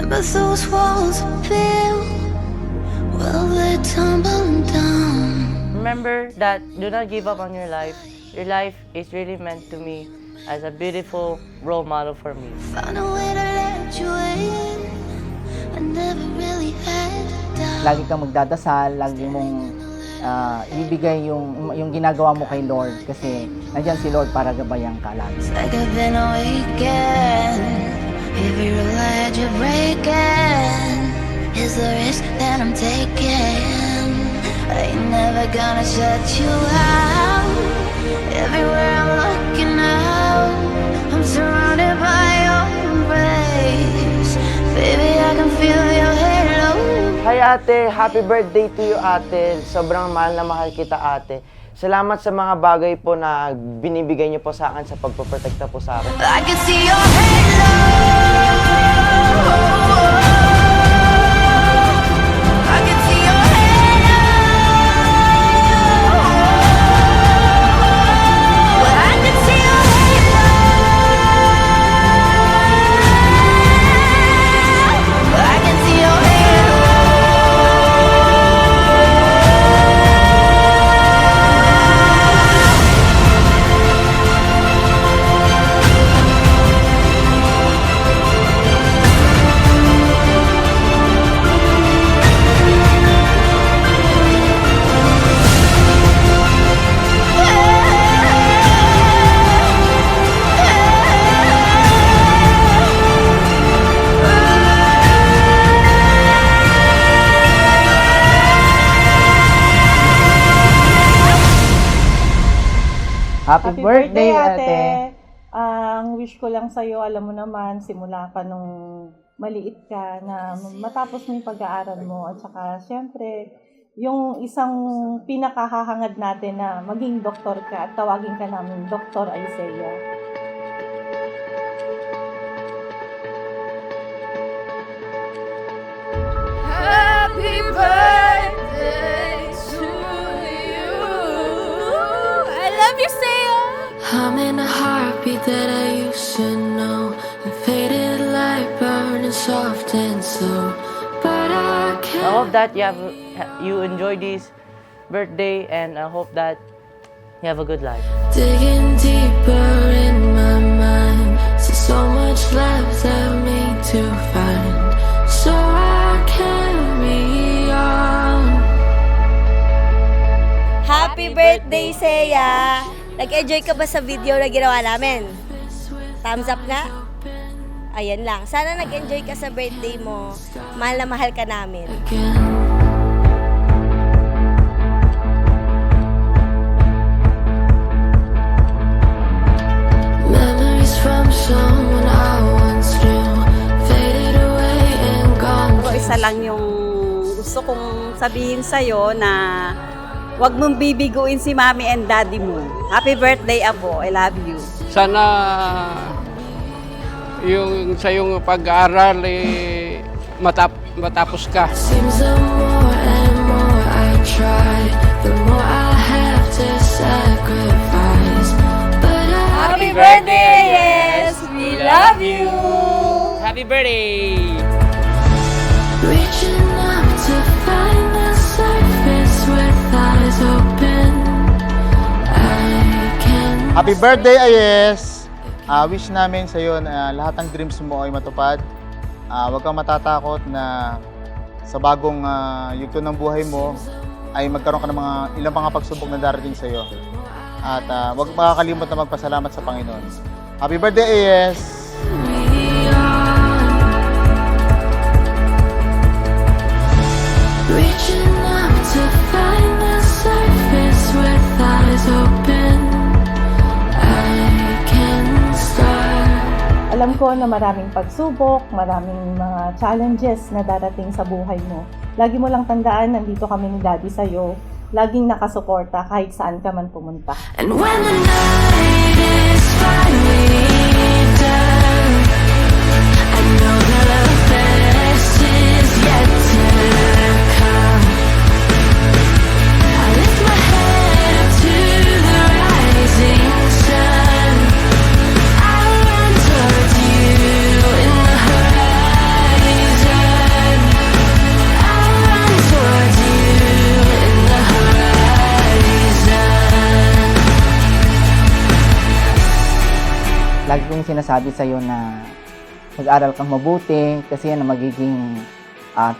But those walls are built, well, they're tumbling down. Remember that do not give up on your life. Your life is really meant to me as a beautiful role model for me. Found a way to let you in. I never really had doubt. Lagi kang magdadasal, lagi mong ibigay yung ginagawa mo kay Lord kasi nandiyan si Lord para gabayan ka lagi. It's like I've been awakened. Every rule I had you breaking is the risk that I'm taking. I ain't never gonna shut you out. Everywhere I'm looking out, I'm surrounded by your embrace. Baby, I can feel your halo. Hi ate, happy birthday to you ate. Sobrang mahal na mahal kita ate. Salamat sa mga bagay po na binibigay niyo po sa akin sa pagpoprotekta po sa akin. I can see your halo. I can see your halo. I can see your halo. I can see your halo. Happy birthday, ate! Ang wish ko lang sa'yo, alam mo naman, simula pa nung maliit ka, na matapos mo yung pag-aaral mo. At saka, syempre, yung isang pinakahahangad natin na maging doktor ka at tawagin ka namin Dr. Isaiah. Happy birthday to you. I love you, Saya. I'm in a heartbeat that I used to know. A faded light burning soft and slow. But I I can't. hope that you enjoy this birthday, and I hope that you have a good life. Digging deeper in my mind. So much left that me to find. So I carry on. Happy birthday, Seya! Nag-enjoy ka ba sa video na ginawa namin? Thumbs up nga? Ayan lang. Sana nag-enjoy ka sa birthday mo. Mahal na mahal ka namin. Memories from someone I once knew faded away and gone. Pero isa lang yung gusto kong sabihin sa'yo na huwag mong bibiguin si mommy and daddy mo. Happy birthday, Abo. I love you. Sana yung sa yung pag-aaral matapos ka. Seems the more and more I try, the more I have to sacrifice. But Happy birthday, yes! We love you! Happy birthday! reaching up to find the surface with eyes open, I can. Happy birthday, Ayes! Wish namin sa iyo na lahat ng dreams mo ay matupad. Huwag kang matatakot na sa bagong yugto ng buhay mo ay magkaroon ka ng ilang mga pagsubok na darating sa iyo. At huwag makakalimot na magpasalamat sa Panginoon. Happy birthday, Ayes! Reaching up to find the surface with eyes open, I can start. Alam ko na maraming pagsubok, maraming mga challenges na darating sa buhay mo. Lagi mo lang tandaan, nandito kami ni Daddy sa'yo. Laging nakasuporta kahit saan ka man pumunta. And when the night is finally done, I know that the best is yet to come. I lift my head up to the rising sun. I run towards you in the horizon. laging sinasabi sa'yo na mag-aral kang mabuti kasi yan ang magiging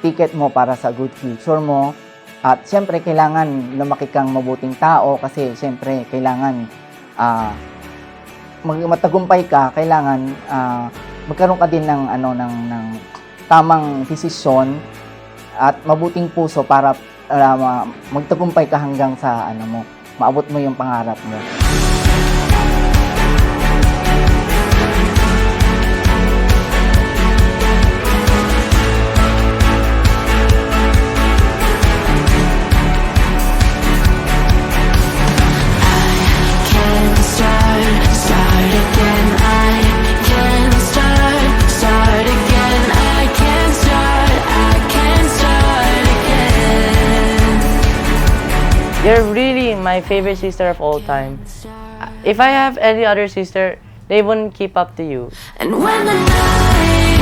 ticket mo para sa good future mo. At siyempre, kailangan lumaki kang mabuting tao kasi siyempre, kailangan matagumpay ka, kailangan magkaroon ka din ng tamang desisyon at mabuting puso para magtagumpay ka hanggang sa maabot mo yung pangarap mo. You're really my favorite sister of all time. If I have any other sister, they wouldn't keep up to you. And when the night